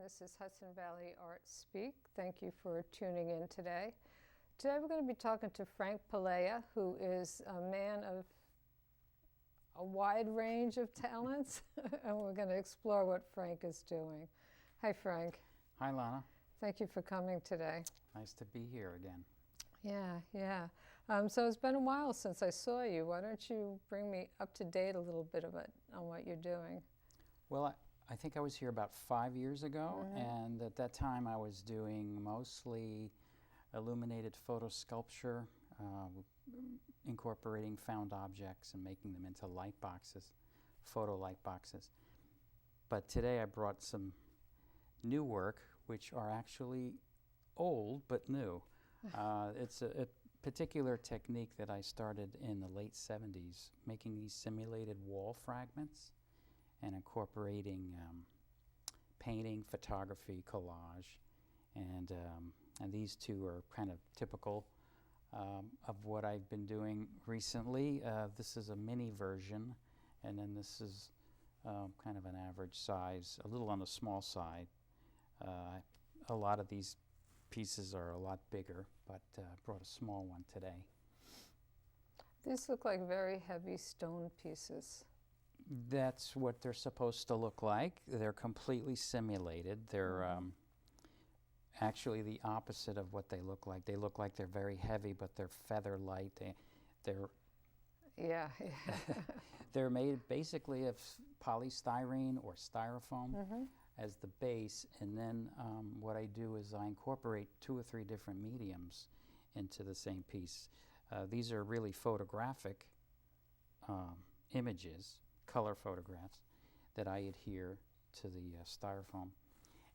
This is Hudson Valley Art Speak. Thank you for tuning in today. Today we're going to be talking to Franc Palaia, who is a man of a wide range of talents, and we're going to explore what Franc is doing. Hi, Franc. Hi, Lonna. Thank you for coming today. Nice to be here again. Yeah. So it's been a while since I saw you. Why don't you bring me up to date a little bit on what you're doing? Well, I think I was here about 5 years ago, and at that time I was doing mostly illuminated photo sculpture, incorporating found objects and making them into light boxes, photo light boxes. But today I brought some new work, which are actually old but new. It's a particular technique that I started in the late 70s, making these simulated wall fragments and incorporating painting, photography, collage, and these two are kind of typical of what I've been doing recently. This is a mini version, and then this is kind of an average size, a little on the small side. A lot of these pieces are a lot bigger, but brought a small one today. These look like very heavy stone pieces. That's what they're supposed to look like. They're completely simulated. They're actually the opposite of what they look like. They look like they're very heavy, but they're feather light. They're they're made basically of polystyrene or styrofoam as the base, and then what I do is I incorporate 2 or 3 different mediums into the same piece. These are really photographic images, color photographs, that I adhere to the styrofoam.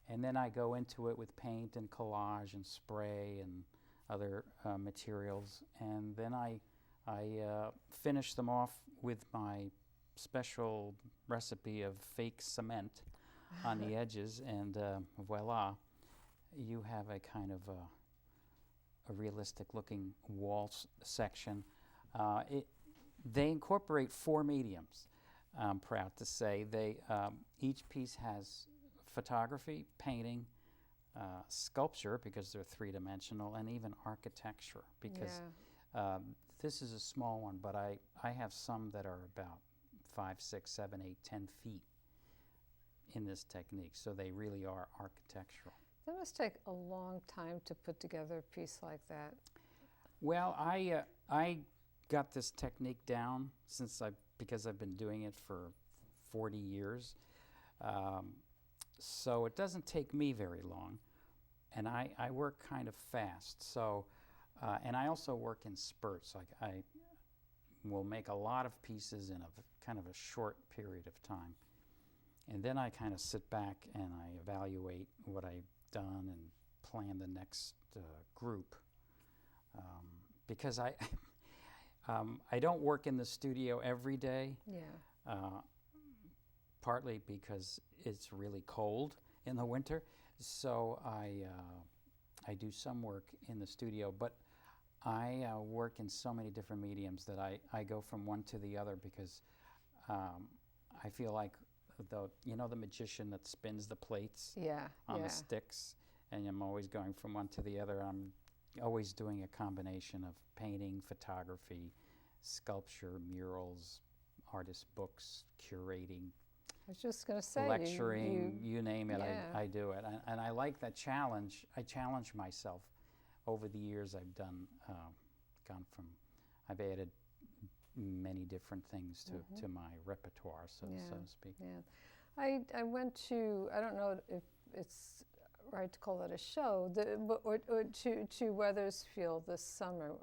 And then I go into it with paint and collage and spray and other materials, and then I finish them off with my special recipe of fake cement on the edges, and voila, you have a kind of a realistic looking wall section. They incorporate 4 mediums, I'm proud to say. Each piece has photography, painting, sculpture, because they're 3-dimensional, and even architecture, because this is a small one, but I have some that are about 5, 6, 7, 8, 10 feet in this technique, so they really are architectural. That must take a long time to put together a piece like that. Well, I got this technique down because I've been doing it for 40 years. So it doesn't take me very long, and I work kind of fast. So, and I also work in spurts. Like I will make a lot of pieces in a kind of a short period of time, and then I kind of sit back and I evaluate what I've done and plan the next group, because I don't work in the studio every day. Partly because it's really cold in the winter, so I do some work in the studio, but I work in so many different mediums that I go from one to the other, because I feel like the magician that spins the plates on the sticks, and I'm always going from one to the other. I'm always doing a combination of painting, photography, sculpture, murals, artist books, curating, I was just going to say, lecturing, you name it, I do it. And I like that challenge. I challenge myself. Over the years I've I've added many different things to my repertoire, so to speak. I went to, I don't know if it's right to call it a show, or to Weathersfield this summer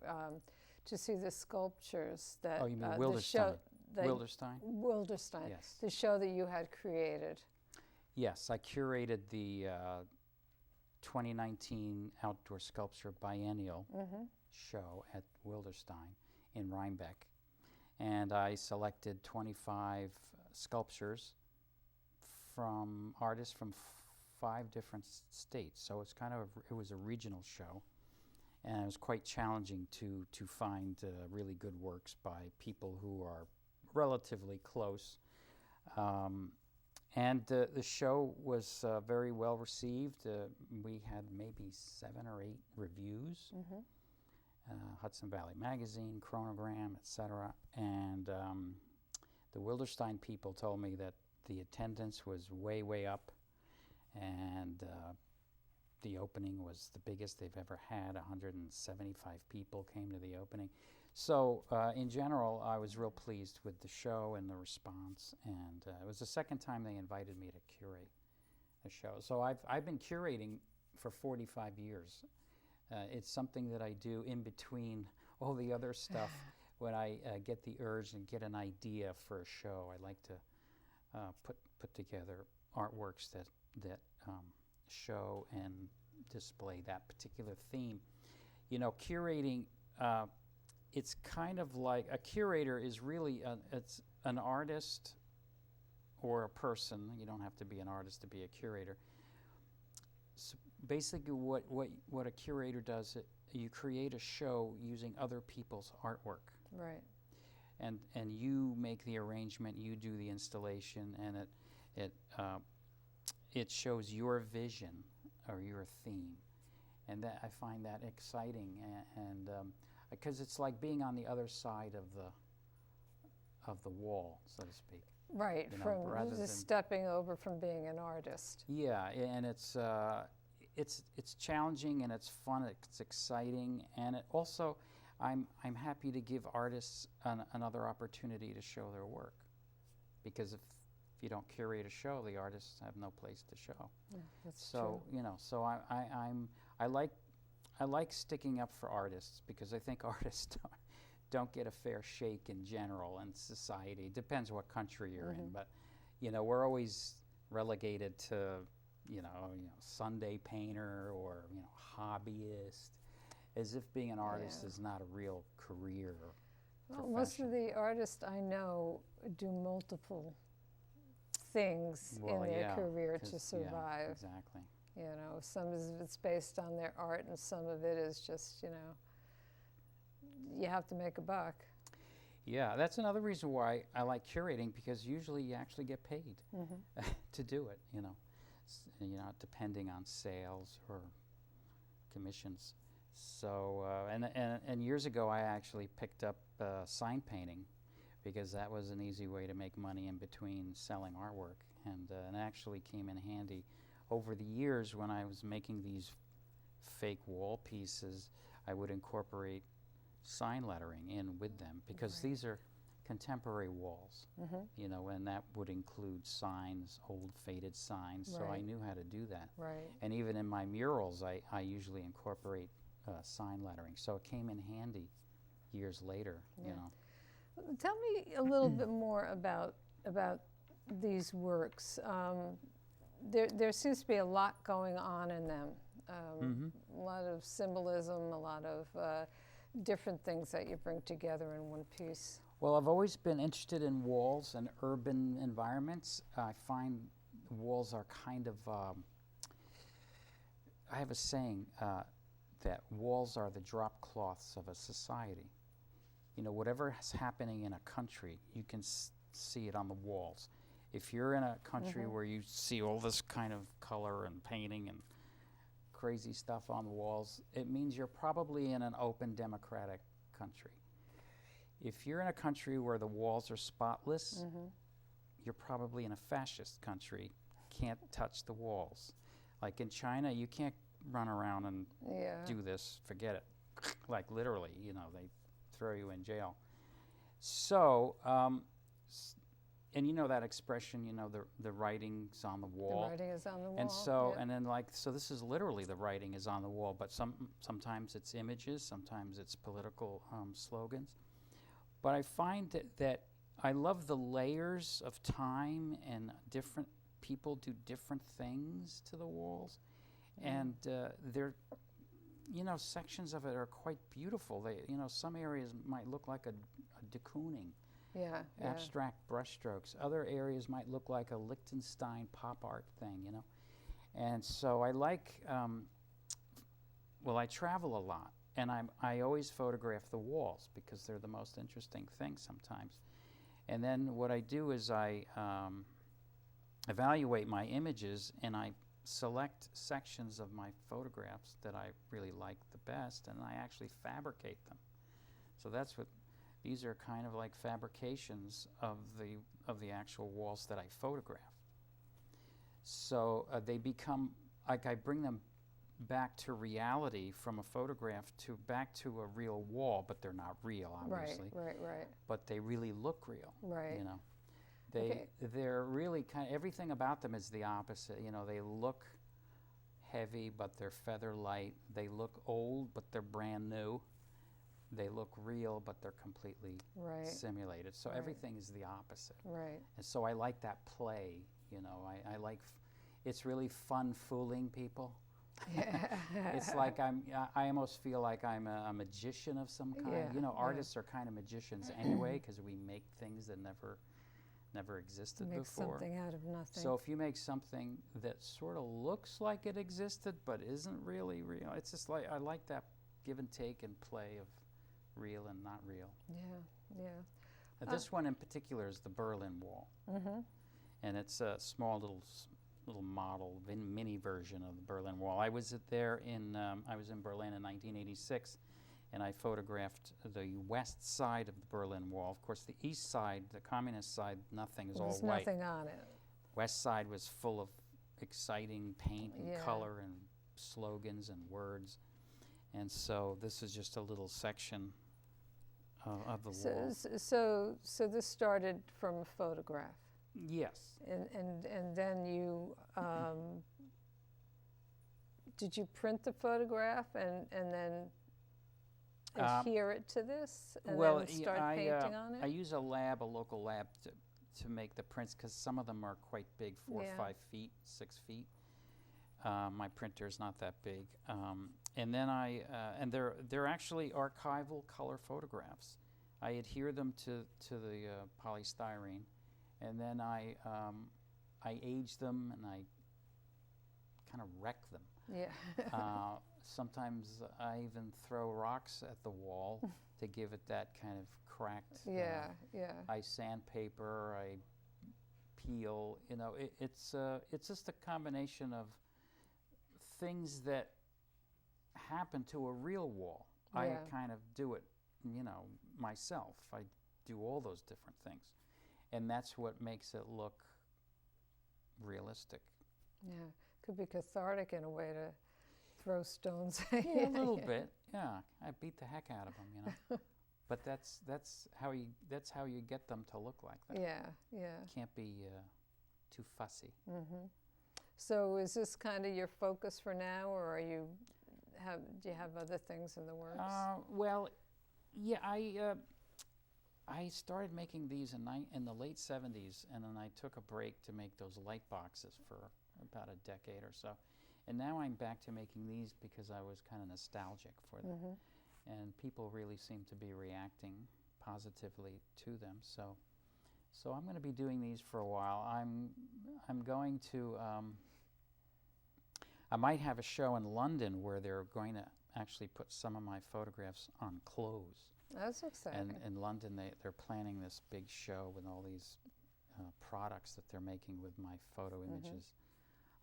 to see the sculptures that... Oh, you mean Wilderstein? Wilderstein, yes. The show that you had created. Yes, I curated the 2019 Outdoor Sculpture Biennial show at Wilderstein in Rhinebeck. And I selected 25 sculptures from artists from 5 different states. So it's it was a regional show. And it was quite challenging to find really good works by people who are relatively close. And the show was very well received. We had maybe 7 or 8 reviews. Hudson Valley Magazine, Chronogram, etc. And the Wilderstein people told me that the attendance was way, way up, and the opening was the biggest they've ever had. 175 people came to the opening. So in general, I was real pleased with the show and the response, and it was the second time they invited me to curate a show. So I've been curating for 45 years. It's something that I do in between all the other stuff. When I get the urge and get an idea for a show, I like to put together artworks that show and display that particular theme. You know, curating, it's kind of like a curator is really it's an artist or a person. You don't have to be an artist to be a curator. So basically, what a curator does, you create a show using other people's artwork. Right. And you make the arrangement, you do the installation, and it shows your vision or your theme, and that I find that exciting, and because it's like being on the other side of the wall, so to speak. Right, You know, from rather just than- stepping over from being an artist. Yeah, and it's challenging and it's fun. It's exciting, and it also I'm happy to give artists another opportunity to show their work, because if you don't curate a show, the artists have no place to show. Yeah, that's So true. you know, so I like sticking up for artists, because I think artists don't get a fair shake in general in society. It depends what country you're in, but you know, we're always relegated to you know Sunday painter or hobbyist, as if being an artist Yeah. is not a real career or Well, most of profession. the artists I know do multiple things Well, in their yeah, career 'cause- to survive. Yeah, exactly. You know, some of it's based on their art, and some of it is just, you have to make a buck. Yeah, that's another reason why I like curating, because usually you actually get paid to do it, depending on sales or commissions. So, and years ago I actually picked up sign painting, because that was an easy way to make money in between selling artwork, and it actually came in handy over the years. When I was making these fake wall pieces, I would incorporate sign lettering in with them, because Right. these are contemporary walls, and that would include signs, old faded signs, so I Right. knew how to do that. Right. And even in my murals, I usually incorporate sign lettering, so it came in handy years later, Yeah. Tell me a little bit more about these works. There seems to be a lot going on in them. A lot of symbolism, a lot of different things that you bring together in one piece. Well, I've always been interested in walls and urban environments. I find walls are kind of, I have a saying that walls are the drop cloths of a society. Whatever is happening in a country, you can see it on the walls. If you're in a country where you see all this kind of color and painting and crazy stuff on the walls, it means you're probably in an open, democratic country. If you're in a country where the walls are spotless, you're probably in a fascist country. Can't touch the walls. Like in China, you can't run around and Yeah. do this, forget it. Like literally, they throw you in jail. So, and you know that expression, the writing's on the wall. The writing is on the wall. And so, yeah. and then so this is literally the writing is on the wall, but sometimes it's images, sometimes it's political slogans. But I find that I love the layers of time, and different people do different things to the walls. And they're, sections of it are quite beautiful. They, some areas might look like a de Kooning. Yeah. Abstract brushstrokes. Other areas might look like a Liechtenstein pop art thing, And so I like, I travel a lot, and I always photograph the walls, because they're the most interesting thing sometimes. And then what I do is I evaluate my images, and I select sections of my photographs that I really like the best, and I actually fabricate them. So that's what these are, kind of like fabrications of the actual walls that I photograph. So they become like, I bring them back to reality from a photograph back to a real wall, but they're not real, obviously. Right. But they really look real. Right. You know, Okay. they're really everything about them is the opposite. You know, they look heavy, but they're feather light. They look old, but they're brand new. They look real, but they're completely simulated. So everything is the opposite. Right. And so I like that play. You know, I like. It's really fun fooling people. Yeah. It's like I almost feel like I'm a magician of some kind. Yeah, You know, yeah. artists are kind of magicians anyway, because we make things that never existed Make before. something out of nothing. So if you make something that sort of looks like it existed but isn't really real, it's just like, I like that give and take and play of real and not real. Yeah. This one in particular is the Berlin Wall. Mm-hmm. And it's a small little model, mini version of the Berlin Wall. I was in Berlin in 1986, and I photographed the west side of the Berlin Wall. Of course, the east side, the communist side, nothing is all There's white. nothing on it. West side was full of exciting paint and Yeah. color and slogans and words. And so this is just a little section of the wall. So this started from a photograph. Yes. And then you, did you print the photograph and then adhere it to this and then start painting on it? I use a local lab to make the prints, because some of them are quite big, 4 or 5 feet, 6 feet. My printer's not that big. And then and they're actually archival color photographs. I adhere them to the polystyrene. And then I age them, and I kind of wreck them. Yeah. Sometimes I even throw rocks at the wall to give it that kind of cracked. Yeah. I sandpaper, I peel. You know, it's just a combination of things that happen to a real wall. Yeah. I kind of do it, you know, myself. I do all those different things. And that's what makes it look realistic. Yeah. Could be cathartic in a way to throw stones. Yeah, a little bit. Yeah, I beat the heck out of them, you know. But that's how you get them to look like that. Yeah. Can't be too fussy. Mm-hmm. So is this kind of your focus for now, or do you have other things in the works? Well, yeah, I started making these in the late 70s, and then I took a break to make those light boxes for about a decade or so. And now I'm back to making these because I was kind of nostalgic for them. Mm-hmm. And people really seem to be reacting positively to them. So I'm going to be doing these for a while. I'm going to, I might have a show in London where they're going to actually put some of my photographs on clothes. That's exciting. And in London, they're planning this big show with all these products that they're making with my photo images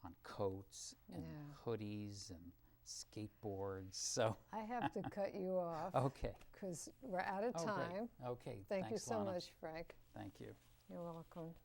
on coats and hoodies and skateboards. So I have to cut you off. Okay. Because we're out of time. Great. Okay. Thank you Thanks, so Lonna. much, Frank. Thank you. You're welcome.